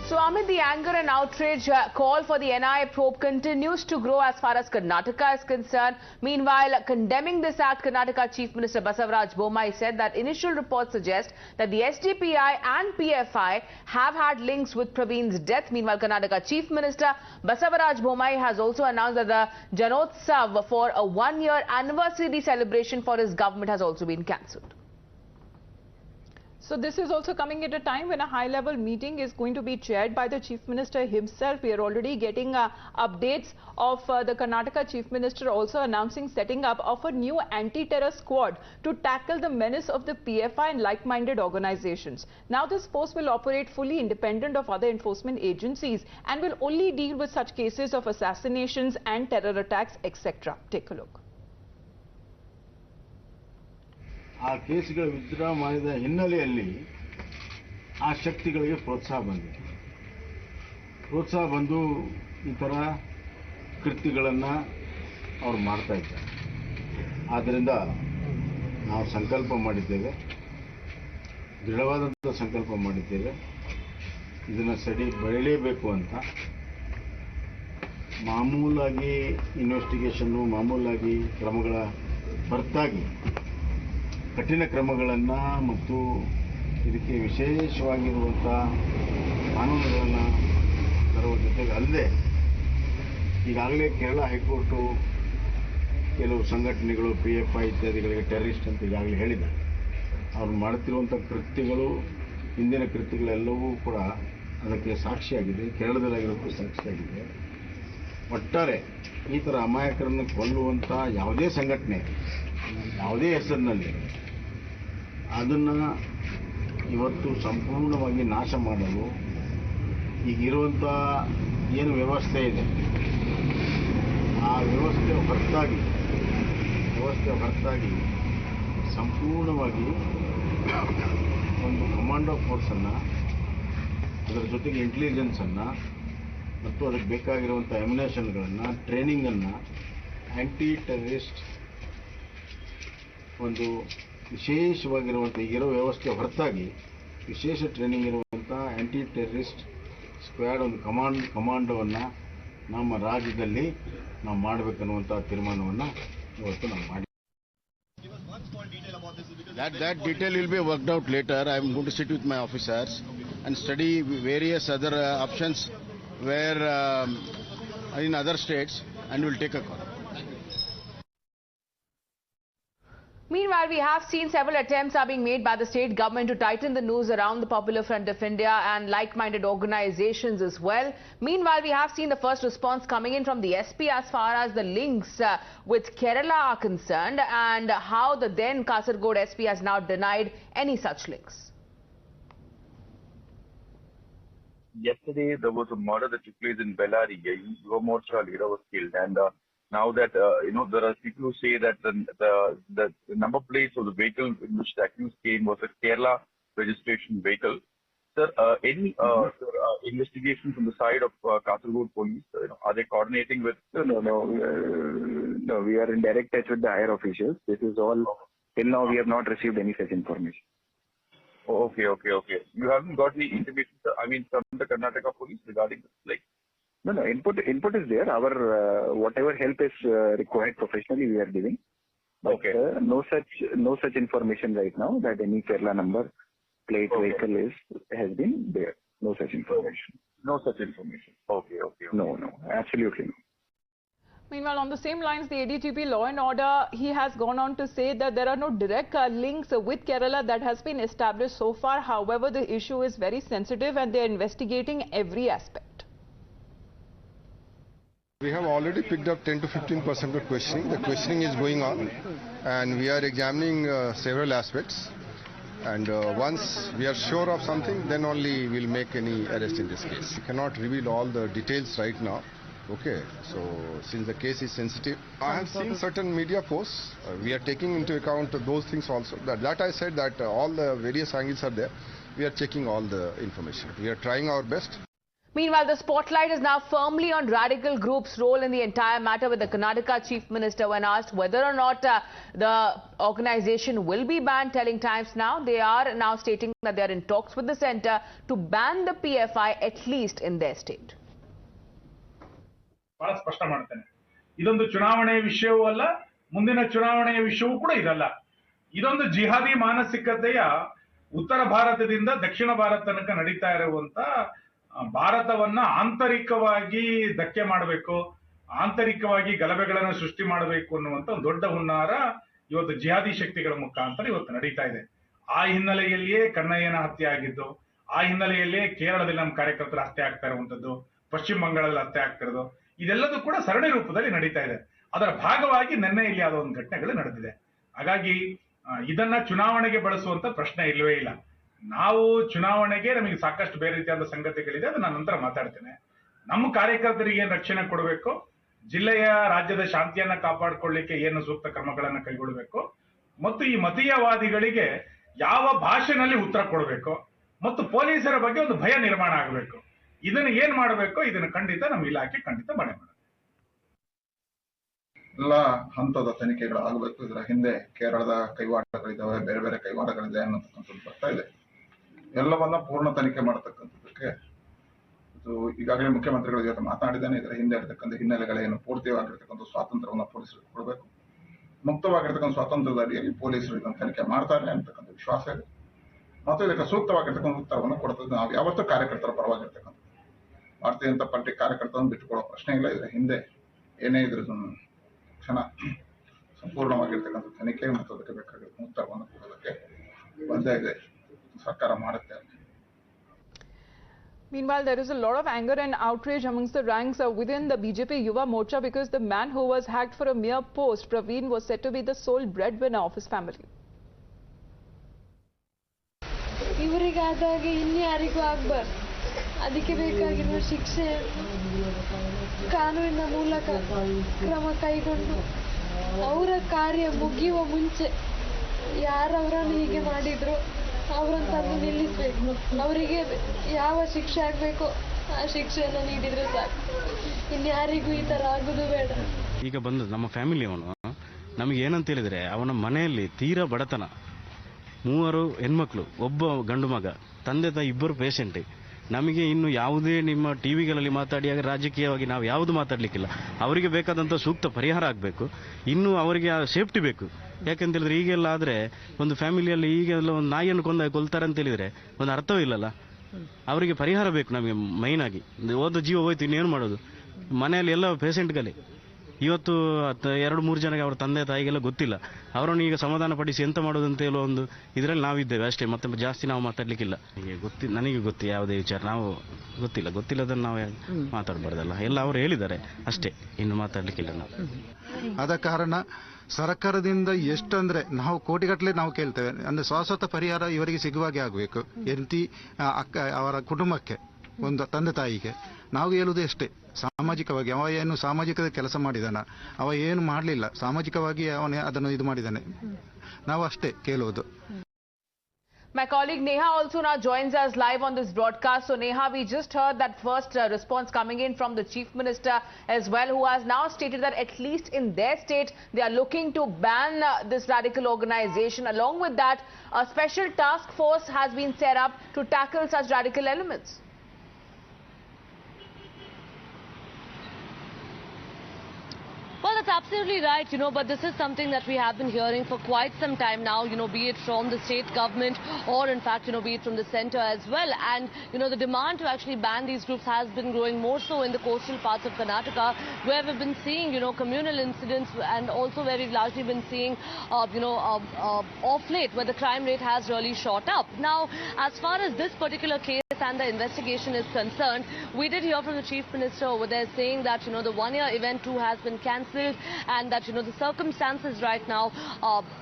So, Amit, the anger and outrage call for the NIA probe continues to grow as far as Karnataka is concerned. Meanwhile, condemning this act, Karnataka Chief Minister Basavaraj Bommai said that initial reports suggest that the SDPI and PFI have had links with Praveen's death. Meanwhile, Karnataka Chief Minister Basavaraj Bommai has also announced that the Janotsav for a one-year anniversary celebration for his government has also been cancelled. So this is also coming at a time when a high-level meeting is going to be chaired by the Chief Minister himself. We are already getting updates of the Karnataka Chief Minister also announcing setting up of a new anti-terror squad to tackle the menace of the PFI and like-minded organizations. Now this force will operate fully independent of other enforcement agencies and will only deal with such cases of assassinations and terror attacks, etc. Take a look. ಆ ಕೇಸ್ಗಳು withdraw ಮಾಡಿದ ಹಿನ್ನೆಲೆಯಲ್ಲಿ ಆ ಶಕ್ತಿಗಳಿಗೆ ಪ್ರೋತ್ಸಾಹ ಬಂದಿದೆ. ಪ್ರೋತ್ಸಾಹ ಬಂದು ಈ ಥರ ಕೃತ್ಯಗಳನ್ನು ಅವರು ಮಾಡ್ತಾ ಇದ್ದಾರೆ. ಆದ್ದರಿಂದ ನಾವು ಸಂಕಲ್ಪ ಮಾಡಿದ್ದೇವೆ, ದೃಢವಾದಂಥ ಸಂಕಲ್ಪ ಮಾಡಿದ್ದೇವೆ, ಇದನ್ನು ಸರಿ ಬೆಳೆಯಲೇಬೇಕು ಅಂತ. ಮಾಮೂಲಾಗಿ ಇನ್ವೆಸ್ಟಿಗೇಷನ್ನು, ಮಾಮೂಲಾಗಿ ಕ್ರಮಗಳ ಹೊರತಾಗಿ ಕಠಿಣ ಕ್ರಮಗಳನ್ನು ಮತ್ತು ಇದಕ್ಕೆ ವಿಶೇಷವಾಗಿರುವಂಥ ಕಾನೂನುಗಳನ್ನು ತರುವ ಜೊತೆಗೆ ಅಲ್ಲದೆ ಈಗಾಗಲೇ ಕೇರಳ ಹೈಕೋರ್ಟು ಕೆಲವು ಸಂಘಟನೆಗಳು PFI ಇತ್ಯಾದಿಗಳಿಗೆ ಟೆರರಿಸ್ಟ್ ಅಂತ ಈಗಾಗಲೇ ಹೇಳಿದ್ದಾರೆ. ಅವ್ರು ಮಾಡುತ್ತಿರುವಂಥ ಕೃತ್ಯಗಳು, ಹಿಂದಿನ ಕೃತ್ಯಗಳೆಲ್ಲವೂ ಕೂಡ ಅದಕ್ಕೆ ಸಾಕ್ಷಿಯಾಗಿದೆ. ಕೇರಳದಲ್ಲಾಗಿರೋಕ್ಕೂ ಸಾಕ್ಷಿಯಾಗಿದೆ. ಒಟ್ಟಾರೆ ಈ ಥರ ಅಮಾಯಕರನ್ನು ಕೊಲ್ಲುವಂಥ ಯಾವುದೇ ಸಂಘಟನೆ, ಯಾವುದೇ ಹೆಸರಿನಲ್ಲಿ ಅದನ್ನು ಇವತ್ತು ಸಂಪೂರ್ಣವಾಗಿ ನಾಶ ಮಾಡಲು ಈಗಿರುವಂಥ ಏನು ವ್ಯವಸ್ಥೆ ಇದೆ, ಆ ವ್ಯವಸ್ಥೆ ಹೊರತಾಗಿ ಸಂಪೂರ್ಣವಾಗಿ ಒಂದು ಕಮಾಂಡೋ ಫೋರ್ಸನ್ನು, ಅದರ ಜೊತೆಗೆ ಇಂಟೆಲಿಜೆನ್ಸನ್ನು ಮತ್ತು ಅದಕ್ಕೆ ಬೇಕಾಗಿರುವಂಥ ಎಮ್ಯುನೇಷನ್ಗಳನ್ನು, ಟ್ರೈನಿಂಗನ್ನು, ಆ್ಯಂಟಿ ಟೆರರಿಸ್ಟ್ ಒಂದು ವಿಶೇಷವಾಗಿರುವಂಥ ಈಗಿರೋ ವ್ಯವಸ್ಥೆ ಹೊರತಾಗಿ ವಿಶೇಷ ಟ್ರೈನಿಂಗ್ ಇರುವಂಥ ಆ್ಯಂಟಿ ಟೆರರಿಸ್ಟ್ ಸ್ಕ್ವಾಡ್ ಒಂದು ಕಮಾಂಡೋವನ್ನು ನಮ್ಮ ರಾಜ್ಯದಲ್ಲಿ ನಾವು ಮಾಡಬೇಕನ್ನುವಂಥ ತೀರ್ಮಾನವನ್ನು ಇವತ್ತು ನಾವು ಮಾಡಿ. That detail will be worked out later. I am going to sit with my officers and study various other options where in other states, and will take a call. Meanwhile, we have seen several attempts are being made by the state government to tighten the noose around the Popular Front of India and like-minded organizations as well. Meanwhile, we have seen the first response coming in from the SP as far as the links with Kerala are concerned, and how the then Kasaragod SP has now denied any such links. Yesterday, there was a murder that took place in Bellary. Yuva Morcha leader was killed, and now that there are people who say that the number plates of the vehicle in which the accused came was a Kerala registration vehicle. Sir, any investigation from the side of Kasaragod police? Are they coordinating with? No. We are in direct touch with the higher officials. This is all. Till now, we have not received any such information. Oh, okay. You haven't got the information, I mean, from the Karnataka police regarding this, like? No. Input is there. Our whatever help is required professionally, we are giving. But okay. No such information right now that any Kerala number plate vehicle has been there. No such information. No such information. Okay. No. Absolutely no. Meanwhile, on the same lines, the ADGP Law and Order, he has gone on to say that there are no direct links with Kerala that has been established so far. However, the issue is very sensitive and they are investigating every aspect. We have already picked up 10 to 15% of questioning. The questioning is going on and we are examining several aspects. And once we are sure of something, then only we'll make any arrest in this case. We cannot reveal all the details right now. Okay, so since the case is sensitive, I have seen certain media posts. We are taking into account those things also. That I said that all the various angles are there. We are checking all the information. We are trying our best. Meanwhile, the spotlight is now firmly on radical groups' role in the entire matter, with the Karnataka Chief Minister, when asked whether or not the organization will be banned, telling Times Now they are now stating that they are in talks with the centre to ban the PFI, at least in their state. ಬಹಳ ಸ್ಪಷ್ಟ ಮಾಡ್ತೇನೆ. ಇದೊಂದು ಚುನಾವಣೆಯ ವಿಷಯವೂ ಅಲ್ಲ, ಮುಂದಿನ ಚುನಾವಣೆಯ ವಿಷಯವೂ ಕೂಡ ಇದಲ್ಲ. ಇದೊಂದು ಜಿಹಾದಿ ಮಾನಸಿಕತೆಯ ಉತ್ತರ ಭಾರತದಿಂದ ದಕ್ಷಿಣ ಭಾರತ ತನಕ ನಡೀತಾ ಇರುವಂತ ಭಾರತವನ್ನ ಆಂತರಿಕವಾಗಿ ಧಕ್ಕೆ ಮಾಡಬೇಕು, ಆಂತರಿಕವಾಗಿ ಗಲಭೆಗಳನ್ನು ಸೃಷ್ಟಿ ಮಾಡಬೇಕು ಅನ್ನುವಂತ ಒಂದು ದೊಡ್ಡ ಹುನ್ನಾರ ಇವತ್ತು ಜಿಹಾದಿ ಶಕ್ತಿಗಳ ಮುಖಾಂತರ ಇವತ್ತು ನಡೀತಾ ಇದೆ. ಆ ಹಿನ್ನೆಲೆಯಲ್ಲಿಯೇ ಕನ್ನಯ್ಯನ ಹತ್ಯೆ ಆಗಿದ್ದು, ಆ ಹಿನ್ನೆಲೆಯಲ್ಲೇ ಕೇರಳದಲ್ಲಿ ನಮ್ಮ ಕಾರ್ಯಕರ್ತರ ಹತ್ಯೆ ಆಗ್ತಾ ಇರುವಂತದ್ದು, ಪಶ್ಚಿಮ ಬಂಗಾಳದಲ್ಲಿ ಹತ್ಯೆ ಆಗ್ತಿರೋದು, ಇದೆಲ್ಲದೂ ಕೂಡ ಸರಣಿ ರೂಪದಲ್ಲಿ ನಡೀತಾ ಇದೆ. ಅದರ ಭಾಗವಾಗಿ ನಿನ್ನೆ ಇಲ್ಲಿ ಆದ ಒಂದು ಘಟನೆಗಳು ನಡೆದಿದೆ. ಹಾಗಾಗಿ ಇದನ್ನ ಚುನಾವಣೆಗೆ ಬಳಸುವಂತ ಪ್ರಶ್ನೆ ಇಲ್ಲವೇ ಇಲ್ಲ. ನಾವು ಚುನಾವಣೆಗೆ ನಮಗೆ ಸಾಕಷ್ಟು ಬೇರೆ ರೀತಿಯಾದ ಸಂಗತಿಗಳಿದೆ, ಅದನ್ನ ನಂತರ ಮಾತಾಡ್ತೇನೆ. ನಮ್ಮ ಕಾರ್ಯಕರ್ತರಿಗೆ ಏನ್ ರಕ್ಷಣೆ ಕೊಡಬೇಕು, ಜಿಲ್ಲೆಯ ರಾಜ್ಯದ ಶಾಂತಿಯನ್ನ ಕಾಪಾಡಿಕೊಳ್ಳಿಕ್ಕೆ ಏನು ಸೂಕ್ತ ಕ್ರಮಗಳನ್ನ ಕೈಗೊಳ್ಳಬೇಕು, ಮತ್ತು ಈ ಮತೀಯವಾದಿಗಳಿಗೆ ಯಾವ ಭಾಷೆನಲ್ಲಿ ಉತ್ತರ ಕೊಡಬೇಕು, ಮತ್ತು ಪೊಲೀಸರ ಬಗ್ಗೆ ಒಂದು ಭಯ ನಿರ್ಮಾಣ ಆಗಬೇಕು. ಇದನ್ನ ಏನ್ ಮಾಡಬೇಕು, ಇದನ್ನ ಖಂಡಿತ ನಮ್ಮ ಇಲಾಖೆ ಖಂಡಿತ ಮಾಡೇ ಮಾಡುತ್ತೆ. ಎಲ್ಲ ಹಂತದ ತನಿಖೆಗಳು ಆಗಬೇಕು. ಇದರ ಹಿಂದೆ ಕೇರಳದ ಕೈವಾಡಗಳಿದ್ದಾವೆ, ಬೇರೆ ಬೇರೆ ಕೈವಾಡಗಳಿದೆ ಅನ್ನತಕ್ಕಂಥದ್ದು ಬರ್ತಾ ಇದೆ. ಎಲ್ಲವನ್ನ ಪೂರ್ಣ ತನಿಖೆ ಮಾಡತಕ್ಕಂಥದ್ದಕ್ಕೆ ಇದು ಈಗಾಗಲೇ ಮುಖ್ಯಮಂತ್ರಿಗಳ ಜೊತೆ ಮಾತನಾಡಿದ್ದೇನೆ. ಇದರ ಹಿಂದೆ ಇರತಕ್ಕಂಥ ಹಿನ್ನೆಲೆಗಳೇನು, ಪೂರ್ತಿಯಾಗಿರ್ತಕ್ಕಂಥ ಸ್ವಾತಂತ್ರ್ಯವನ್ನು ಪೊಲೀಸರಿಗೆ ಕೊಡಬೇಕು. ಮುಕ್ತವಾಗಿರ್ತಕ್ಕಂಥ ಸ್ವಾತಂತ್ರ್ಯದ ಅಡಿಯಲ್ಲಿ ಪೊಲೀಸರು ಇದನ್ನು ತನಿಖೆ ಮಾಡ್ತಾರೆ ಅಂತಕ್ಕಂಥ ವಿಶ್ವಾಸ ಇದೆ. ಮತ್ತು ಇದಕ್ಕೆ ಸೂಕ್ತವಾಗಿರ್ತಕ್ಕಂಥ ಉತ್ತರವನ್ನು ಕೊಡ್ತದೆ. ನಾವು ಯಾವತ್ತೂ ಕಾರ್ಯಕರ್ತರ ಪರವಾಗಿರ್ತಕ್ಕಂಥ ಭಾರತೀಯ ಜನತಾ ಪಾರ್ಟಿ ಕಾರ್ಯಕರ್ತರನ್ನು ಬಿಟ್ಟುಕೊಳ್ಳೋ ಪ್ರಶ್ನೆ ಇಲ್ಲ. ಇದರ ಹಿಂದೆ ಏನೇ ಇದ್ರದ್ದು ಕ್ಷಣ ಸಂಪೂರ್ಣವಾಗಿರ್ತಕ್ಕಂಥ ತನಿಖೆ ಮತ್ತು ಅದಕ್ಕೆ ಬೇಕಾಗಿರ್ತಕ್ಕಂಥ ಉತ್ತರವನ್ನು ಕೊಡೋದಕ್ಕೆ ಬದ್ಧ ಇದೆ, ಸರ್ಕಾರ ಮಾಡುತ್ತೆ. Meanwhile, there is a lot of anger and outrage amongst the ranks within the BJP Yuva Morcha because the man who was hacked for a mere post, Praveen, was said to be the sole breadwinner of his family. ಇವರಿಗಾದಾಗ ಇನ್ಯಾರಿಗೂ ಆಗಬಾರ್ದು. ಅದಕ್ಕೆ ಬೇಕಾಗಿರುವ ಶಿಕ್ಷೆ ಕಾನೂನಿನ ಮೂಲಕ ಕ್ರಮ ಕೈಗೊಂಡು ಅವರ ಕಾರ್ಯ ಮುಗಿಯುವ ಮುಂಚೆ ಯಾರವರನ್ನು ಹೀಗೆ ಮಾಡಿದ್ರು ಅವರನ್ನು ತಂದು ನಿಲ್ಲಿಸಬೇಕು. ಅವರಿಗೆ ಯಾವ ಶಿಕ್ಷೆ ಆಗಬೇಕೋ ಆ ಶಿಕ್ಷೆಯನ್ನು ನೀಡಿದ್ರೆ ಸಾಕು. ಇನ್ಯಾರಿಗೂ ಈ ಥರ ಆಗೋದು ಬೇಡ. ಈಗ ಬಂದ ನಮ್ಮ ಫ್ಯಾಮಿಲಿ ಅವನು ನಮಗೆ ಏನಂತ ಹೇಳಿದರೆ, ಅವನ ಮನೆಯಲ್ಲಿ ತೀರಾ ಬಡತನ, 3 ಹೆಣ್ಮಕ್ಳು, ಒಬ್ಬ ಗಂಡು ಮಗ, ತಂದೆ ತಾಯಿ ಇಬ್ಬರು ಪೇಷಂಟ್. ನಮಗೆ ಇನ್ನು ಯಾವುದೇ ನಿಮ್ಮ ಟಿವಿಗಳಲ್ಲಿ ಮಾತಾಡಿಯಾಗ ರಾಜಕೀಯವಾಗಿ ನಾವು ಯಾವುದು ಮಾತಾಡಲಿಕ್ಕಿಲ್ಲ. ಅವರಿಗೆ ಬೇಕಾದಂಥ ಸೂಕ್ತ ಪರಿಹಾರ ಆಗಬೇಕು. ಇನ್ನು ಅವರಿಗೆ ಸೇಫ್ಟಿ ಬೇಕು. ಯಾಕಂತ ಹೇಳಿದ್ರೆ ಈಗೆಲ್ಲ ಆದರೆ ಒಂದು ಫ್ಯಾಮಿಲಿಯಲ್ಲಿ ಈಗೆಲ್ಲ ಒಂದು ನಾಯಿಯನ್ನು ಕೊಲ್ತಾರೆ ಅಂತ ಹೇಳಿದರೆ ಒಂದು ಅರ್ಥವೂ ಇಲ್ಲಲ್ಲ. ಅವರಿಗೆ ಪರಿಹಾರ ಬೇಕು ನಮಗೆ ಮೈನ್ ಆಗಿ. ಓದೋ ಜೀವ ಹೋಯ್ತು, ಇನ್ನೇನು ಮಾಡೋದು? ಮನೆಯಲ್ಲಿ ಎಲ್ಲ ಪೇಷಂಟ್ಗಳೇ. ಇವತ್ತು 2-3 ಜನಕ್ಕೆ ಅವ್ರ ತಂದೆ ತಾಯಿಗೆಲ್ಲ ಗೊತ್ತಿಲ್ಲ. ಅವರನ್ನು ಈಗ ಸಮಾಧಾನ ಪಡಿಸಿ ಎಂತ ಮಾಡೋದು ಅಂತ ಹೇಳೋ ಒಂದು ಇದರಲ್ಲಿ ನಾವಿದ್ದೇವೆ ಅಷ್ಟೇ. ಮತ್ತೆ ಜಾಸ್ತಿ ನಾವು ಮಾತಾಡ್ಲಿಕ್ಕಿಲ್ಲ. ನನಗೆ ಗೊತ್ತು ಯಾವುದೇ ವಿಚಾರ ನಾವು ಗೊತ್ತಿಲ್ಲದನ್ನು ನಾವು ಮಾತಾಡಬಾರ್ದಲ್ಲ. ಎಲ್ಲ ಅವರು ಹೇಳಿದ್ದಾರೆ ಅಷ್ಟೇ, ಇನ್ನು ಮಾತಾಡ್ಲಿಕ್ಕಿಲ್ಲ ನಾವು. ಆದ ಕಾರಣ ಸರ್ಕಾರದಿಂದ ಎಷ್ಟಂದ್ರೆ ನಾವು ಕೋಟಿಗಟ್ಟಲೆ ನಾವು ಕೇಳ್ತೇವೆ. ಅಂದ್ರೆ ಶಾಶ್ವತ ಪರಿಹಾರ ಇವರಿಗೆ ಸಿಗುವಾಗೆ ಆಗಬೇಕು. ಹೆಂಡತಿ ಅಕ್ಕ ಅವರ ಕುಟುಂಬಕ್ಕೆ, ಒಂದು ತಂದೆ ತಾಯಿಗೆ ನಾವು ಹೇಳುವುದು ಎಷ್ಟೇ. ಸಾಮಾಜಿಕವಾಗಿ ಅವ ಏನು ಸಾಮಾಜಿಕ ಕೆಲಸ ಮಾಡಿದಾನ, ಅವ ಏನು ಮಾಡಲಿಲ್ಲ, ಸಾಮಾಜಿಕವಾಗಿ ಅವನೇ ಅದನ್ನು ಇದು ಮಾಡಿದ್ದಾನೆ, ನಾವು ಅಷ್ಟೇ ಕೇಳುವುದು. My colleague Neha also now joins us live on this broadcast. So Neha, we just heard that first response coming in from the Chief Minister as well, who has now stated that at least in their state they are looking to ban this radical organization. Along with that, a special task force has been set up to tackle such radical elements. Well, that's absolutely right, but this is something that we have been hearing for quite some time now, be it from the state government or in fact, be it from the centre as well. And, the demand to actually ban these groups has been growing more so in the coastal parts of Karnataka, where we've been seeing, communal incidents, and also where we've largely been seeing, off late, where the crime rate has really shot up. Now, as far as this particular case and the investigation is concerned, we did hear from the Chief Minister over there saying that, the one-year event too has been cancelled. difficult, and that, the circumstances right now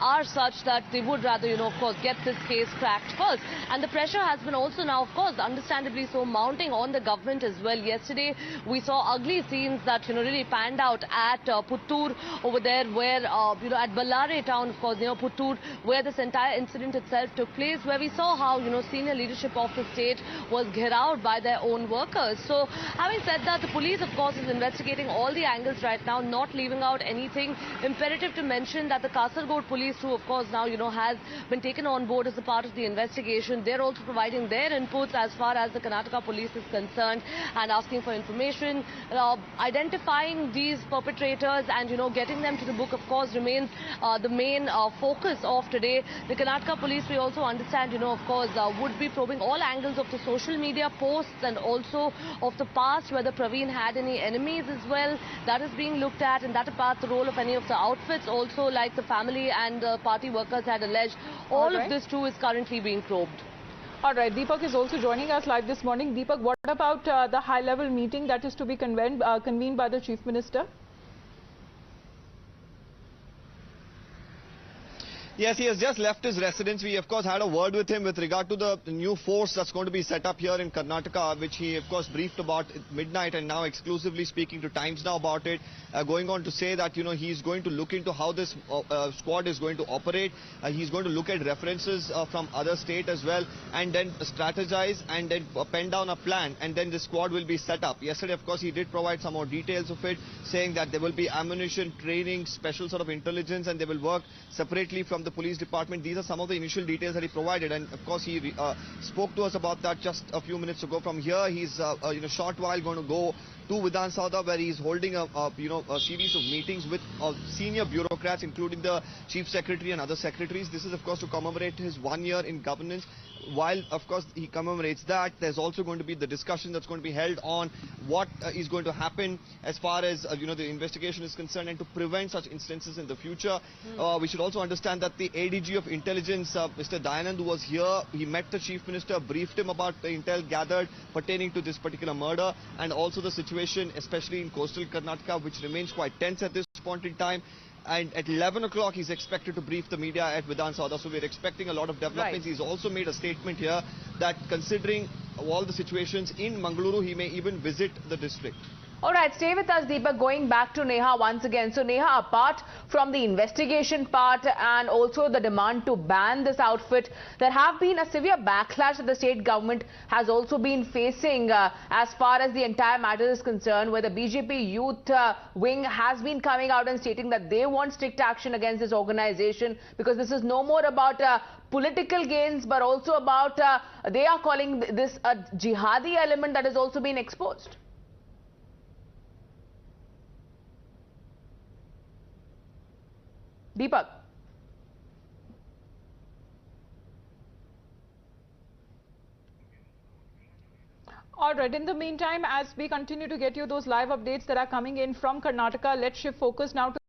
are such that they would rather, of course, get this case cracked first. And the pressure has been also now, of course, understandably so, mounting on the government as well. Yesterday, we saw ugly scenes that, really panned out at Puttur over there, where, at Ballare town, of course, near Puttur, where this entire incident itself took place, where we saw how, senior leadership of the state was gherraud by their own workers. So, having said that, the police, of course, is investigating all the angles right now, not leaving out anything. Imperative to mention that the Kasaragod police, who, of course, now, has been taken on board as a part of the investigation. They're also providing their inputs as far as the Karnataka police is concerned and asking for information. Identifying these perpetrators and, getting them to the book, of course, remains the main focus of today. The Karnataka police, we also understand, of course, would be probing all angles of the social media posts and also of the past, whether Praveen had any enemies as well. That is being looked at, and that apart the role of any of the outfits also, like the family and party workers had alleged. All of this too is currently being probed. All right, Deepak is also joining us live this morning. Deepak, what about the high-level meeting that is to be convened by the Chief Minister? Yes, he has just left his residence. We, of course, had a word with him with regard to the new force that's going to be set up here in Karnataka, which he, of course, briefed about at midnight, and now exclusively speaking to Times Now about it, going on to say that, he's going to look into how this squad is going to operate. He's going to look at references from other states as well, and then strategize and then pen down a plan, and then the squad will be set up. Yesterday, of course, he did provide some more details of it, saying that there will be ammunition, training, special sort of intelligence, and they will work separately from the police department. These are some of the initial details that he provided, and of course he spoke to us about that just a few minutes ago. From here, he's in a short while going to go to Vidhan Sabha, where he's holding a series of meetings with senior bureaucrats, including the Chief Secretary and other secretaries. This is, of course, to commemorate his 1 year in governance. While, of course, he commemorates that, there's also going to be the discussion that's going to be held on what is going to happen as far as, the investigation is concerned, and to prevent such instances in the future. We should also understand that the ADG of Intelligence, Mr. Dayanand, was here. He met the Chief Minister, briefed him about the intel gathered pertaining to this particular murder, and also the situation, especially in coastal Karnataka, which remains quite tense at this point in time. And at 11 o'clock, he's expected to brief the media at Vidhan Sabha. So we're expecting a lot of developments. He's also made a statement here that considering all the situations in Mangaluru, he may even visit the district. All right, stay with us, Deepak. Going back to Neha once again. So, Neha, apart from the investigation part and also the demand to ban this outfit, there have been a severe backlash that the state government has also been facing as far as the entire matter is concerned, where the BJP youth wing has been coming out and stating that they want strict action against this organization, because this is no more about political gains, but also about, they are calling this a jihadi element that has also been exposed. Deepak. All right, in the meantime, as we continue to get you those live updates that are coming in from Karnataka, let's shift focus now to